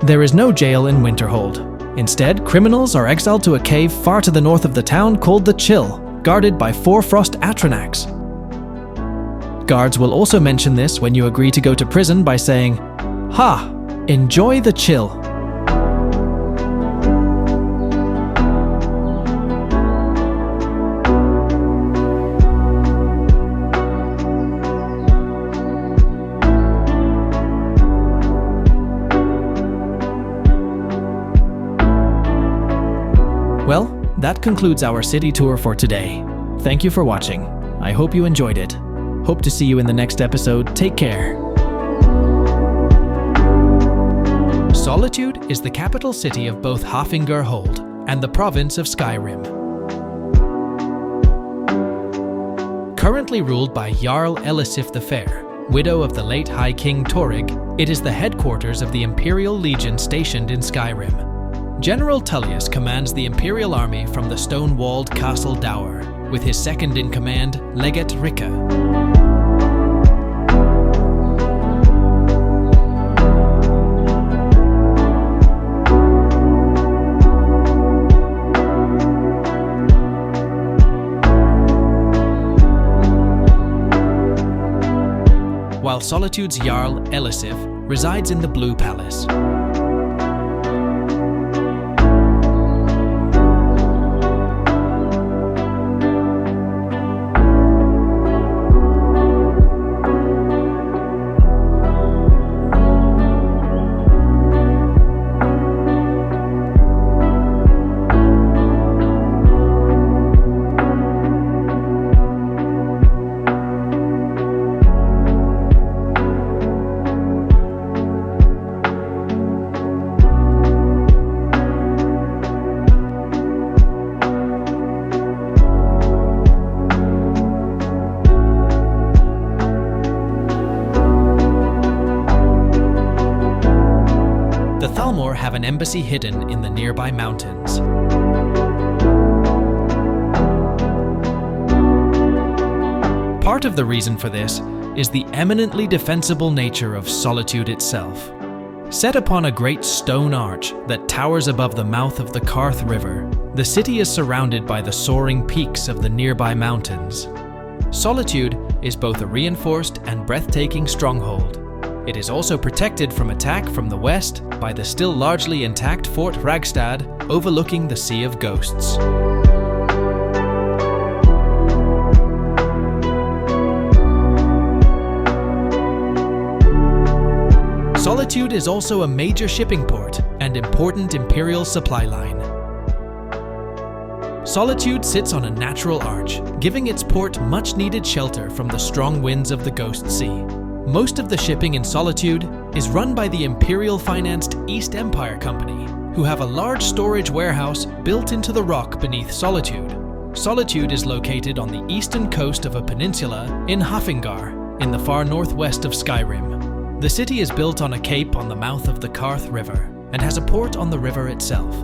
[SPEAKER 1] There is no jail in Winterhold. Instead, criminals are exiled to a cave far to the north of the town called the Chill, guarded by 4 frost Atronachs. Guards will also mention this when you agree to go to prison by saying, "Ha! Enjoy the chill." Well, that concludes our city tour for today. Thank you for watching. I hope you enjoyed it. Hope to see you in the next episode. Take care. Solitude is the capital city of both Hafingurhold and the province of Skyrim. Currently ruled by Jarl Elisif the Fair, widow of the late High King Torrig, it is the headquarters of the Imperial Legion stationed in Skyrim. General Tullius commands the Imperial army from the stone-walled Castle Dower, with his second-in-command, Legate Ricca. While Solitude's Jarl, Elisif, resides in the Blue Palace. Have an embassy hidden in the nearby mountains. Part of the reason for this is the eminently defensible nature of Solitude itself. Set upon a great stone arch that towers above the mouth of the Carth River, the city is surrounded by the soaring peaks of the nearby mountains. Solitude is both a reinforced and breathtaking stronghold. It is also protected from attack from the west by the still largely intact Fort Ragstad overlooking the Sea of Ghosts. Solitude is also a major shipping port and important imperial supply line. Solitude sits on a natural arch, giving its port much-needed shelter from the strong winds of the Ghost Sea. Most of the shipping in Solitude is run by the imperial-financed East Empire Company, who have a large storage warehouse built into the rock beneath Solitude. Solitude is located on the eastern coast of a peninsula in Hafingar, in the far northwest of Skyrim. The city is built on a cape on the mouth of the Carth River and has a port on the river itself.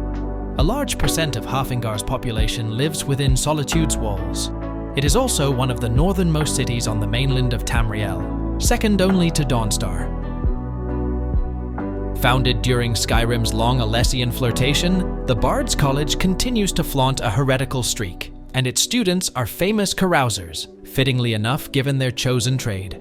[SPEAKER 1] A large percent of Hafingar's population lives within Solitude's walls. It is also one of the northernmost cities on the mainland of Tamriel, second only to Dawnstar. Founded during Skyrim's long Alessian flirtation, the Bard's College continues to flaunt a heretical streak, and its students are famous carousers, fittingly enough given their chosen trade.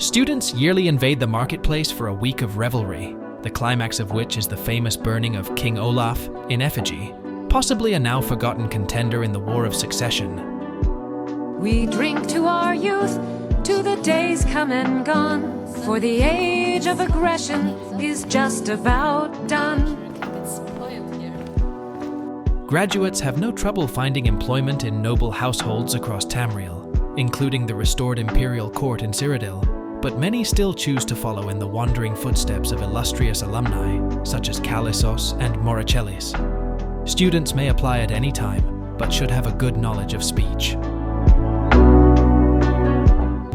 [SPEAKER 1] Students yearly invade the marketplace for a week of revelry, the climax of which is the famous burning of King Olaf in effigy, possibly a now forgotten contender in the War of Succession.
[SPEAKER 4] We drink to our youth, to the days come and gone, for the age of aggression is just about done.
[SPEAKER 1] Graduates have no trouble finding employment in noble households across Tamriel, including the restored imperial court in Cyrodiil, but many still choose to follow in the wandering footsteps of illustrious alumni, such as Kalissos and Morichelis. Students may apply at any time, but should have a good knowledge of speech.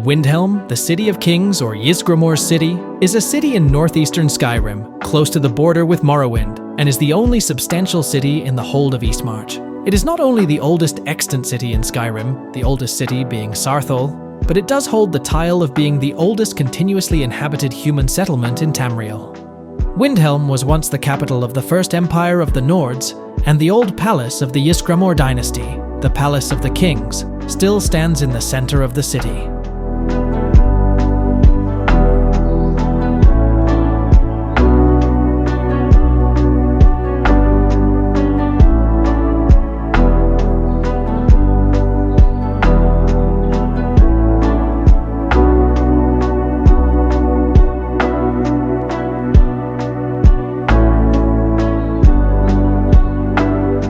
[SPEAKER 1] Windhelm, the City of Kings, or Ysgramor's city, is a city in northeastern Skyrim, close to the border with Morrowind, and is the only substantial city in the Hold of Eastmarch. It is not only the oldest extant city in Skyrim, the oldest city being Sarthol, but it does hold the title of being the oldest continuously inhabited human settlement in Tamriel. Windhelm was once the capital of the First Empire of the Nords, and the old palace of the Ysgramor dynasty, the Palace of the Kings, still stands in the center of the city.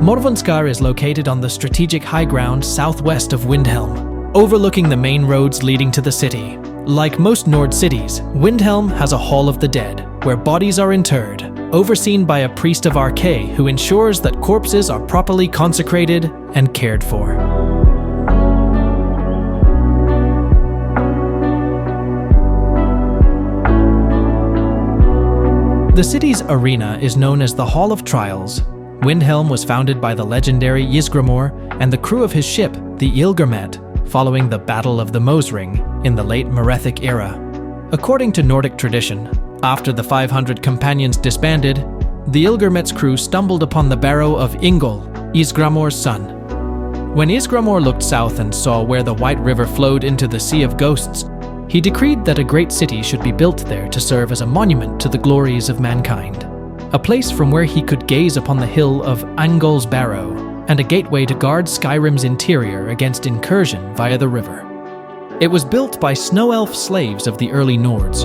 [SPEAKER 1] Morvunskar is located on the strategic high ground southwest of Windhelm, overlooking the main roads leading to the city. Like most Nord cities, Windhelm has a Hall of the Dead, where bodies are interred, overseen by a priest of Arkay who ensures that corpses are properly consecrated and cared for. The city's arena is known as the Hall of Trials. Windhelm was founded by the legendary Ysgramor and the crew of his ship, the Ylgrimet, following the Battle of the Mosring in the late Merethic era. According to Nordic tradition, after the 500 companions disbanded, the Ylgrimet's crew stumbled upon the barrow of Ingol, Ysgramor's son. When Ysgramor looked south and saw where the White River flowed into the Sea of Ghosts, he decreed that a great city should be built there to serve as a monument to the glories of mankind. A place from where he could gaze upon the hill of Angol's Barrow, and a gateway to guard Skyrim's interior against incursion via the river. It was built by snow elf slaves of the early Nords.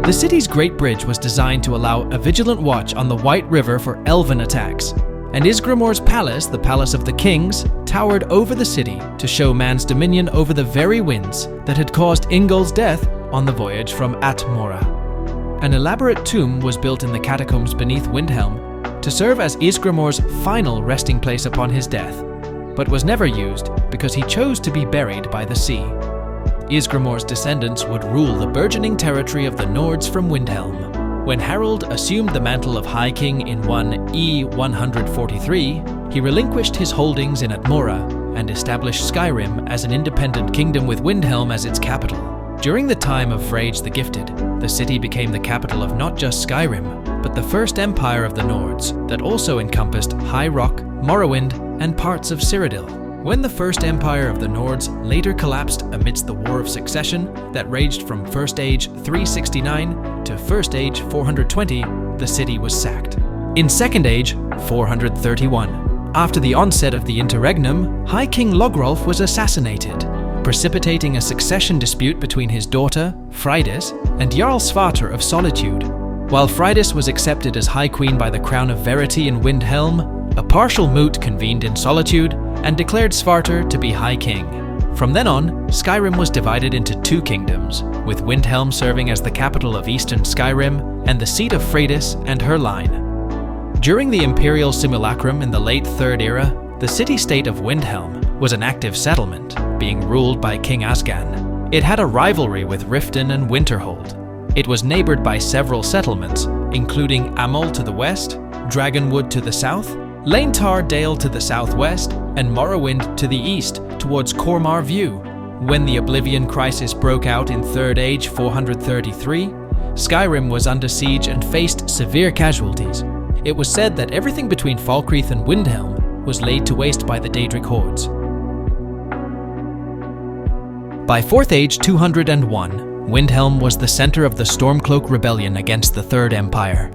[SPEAKER 1] The city's Great Bridge was designed to allow a vigilant watch on the White River for elven attacks, and Ysgramor's palace, the Palace of the Kings, towered over the city to show man's dominion over the very winds that had caused Ingol's death on the voyage from Atmora. An elaborate tomb was built in the catacombs beneath Windhelm to serve as Ysgramor's final resting place upon his death, but was never used because he chose to be buried by the sea. Ysgramor's descendants would rule the burgeoning territory of the Nords from Windhelm. When Harold assumed the mantle of High King in 1E143, he relinquished his holdings in Atmora and established Skyrim as an independent kingdom with Windhelm as its capital. During the time of Freyj the Gifted, the city became the capital of not just Skyrim, but the first empire of the Nords that also encompassed High Rock, Morrowind, and parts of Cyrodiil. When the First Empire of the Nords later collapsed amidst the War of Succession that raged from First Age 369 to First Age 420, the city was sacked. In Second Age 431, after the onset of the Interregnum, High King Logrolf was assassinated, precipitating a succession dispute between his daughter, Freydis, and Jarl Svarter of Solitude. While Freydis was accepted as High Queen by the Crown of Verity in Windhelm, a partial moot convened in Solitude and declared Svarter to be High King. From then on, Skyrim was divided into two kingdoms, with Windhelm serving as the capital of Eastern Skyrim and the seat of Freydis and her line. During the Imperial Simulacrum in the late Third Era, the city-state of Windhelm was an active settlement, being ruled by King Asgan. It had a rivalry with Riften and Winterhold. It was neighbored by several settlements, including Amol to the west, Dragonwood to the south, Lanetar Dale to the southwest, and Morrowind to the east towards Cormar View. When the Oblivion Crisis broke out in Third Age 433, Skyrim was under siege and faced severe casualties. It was said that everything between Falkreath and Windhelm was laid to waste by the Daedric hordes. By 4th Age 201, Windhelm was the center of the Stormcloak rebellion against the Third Empire.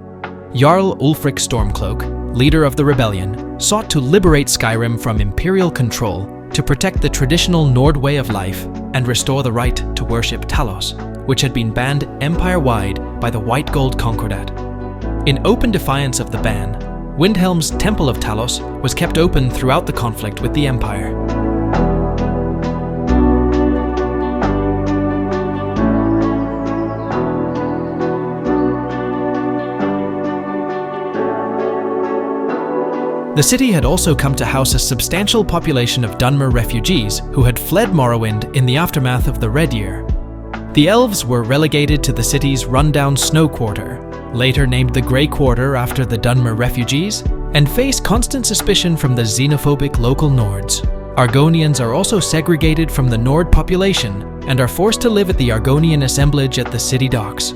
[SPEAKER 1] Jarl Ulfric Stormcloak, leader of the rebellion, sought to liberate Skyrim from imperial control to protect the traditional Nord way of life and restore the right to worship Talos, which had been banned empire-wide by the White Gold Concordat. In open defiance of the ban, Windhelm's Temple of Talos was kept open throughout the conflict with the Empire. The city had also come to house a substantial population of Dunmer refugees who had fled Morrowind in the aftermath of the Red Year. The elves were relegated to the city's rundown Snow Quarter, later named the Grey Quarter after the Dunmer refugees, and face constant suspicion from the xenophobic local Nords. Argonians are also segregated from the Nord population and are forced to live at the Argonian assemblage at the city docks.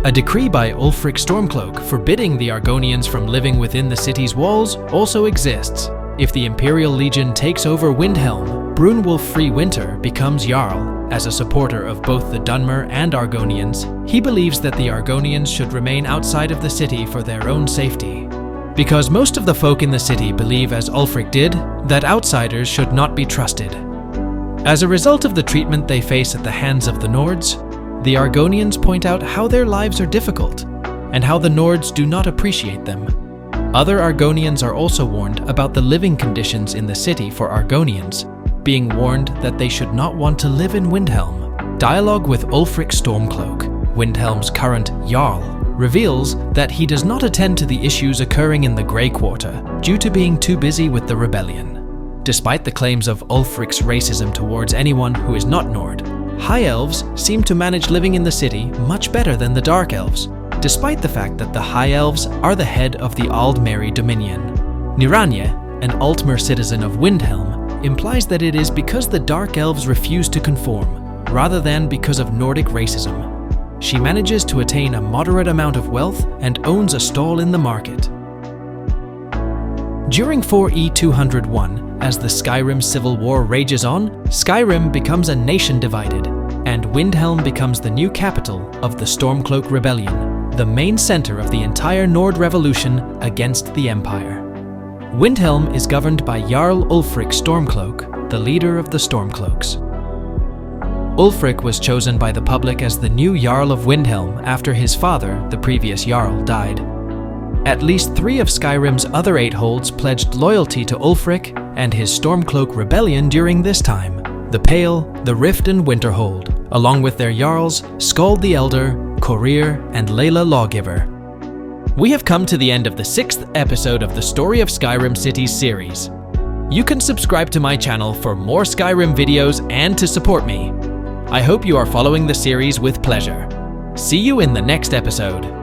[SPEAKER 1] A decree by Ulfric Stormcloak forbidding the Argonians from living within the city's walls also exists. If the Imperial Legion takes over Windhelm, Brunwulf Freewinter becomes Jarl. As a supporter of both the Dunmer and Argonians, he believes that the Argonians should remain outside of the city for their own safety. Because most of the folk in the city believe, as Ulfric did, that outsiders should not be trusted. As a result of the treatment they face at the hands of the Nords, the Argonians point out how their lives are difficult, and how the Nords do not appreciate them. Other Argonians are also warned about the living conditions in the city for Argonians, being warned that they should not want to live in Windhelm. Dialogue with Ulfric Stormcloak, Windhelm's current Jarl, reveals that he does not attend to the issues occurring in the Grey Quarter due to being too busy with the rebellion. Despite the claims of Ulfric's racism towards anyone who is not Nord, High Elves seem to manage living in the city much better than the Dark Elves, despite the fact that the High Elves are the head of the Aldmeri Dominion. Niranye, an Altmer citizen of Windhelm, implies that it is because the Dark Elves refuse to conform, rather than because of Nordic racism. She manages to attain a moderate amount of wealth and owns a stall in the market. During 4E201, as the Skyrim Civil War rages on, Skyrim becomes a nation divided, and Windhelm becomes the new capital of the Stormcloak Rebellion, the main center of the entire Nord Revolution against the Empire. Windhelm is governed by Jarl Ulfric Stormcloak, the leader of the Stormcloaks. Ulfric was chosen by the public as the new Jarl of Windhelm after his father, the previous Jarl, died. At least 3 of Skyrim's other 8 holds pledged loyalty to Ulfric and his Stormcloak rebellion during this time: the Pale, the Rift and Winterhold, along with their Jarls Skald the Elder, Corir, and Layla Lawgiver. We have come to the end of the 6th episode of the Story of Skyrim Cities series. You can subscribe to my channel for more Skyrim videos and to support me. I hope you are following the series with pleasure. See you in the next episode.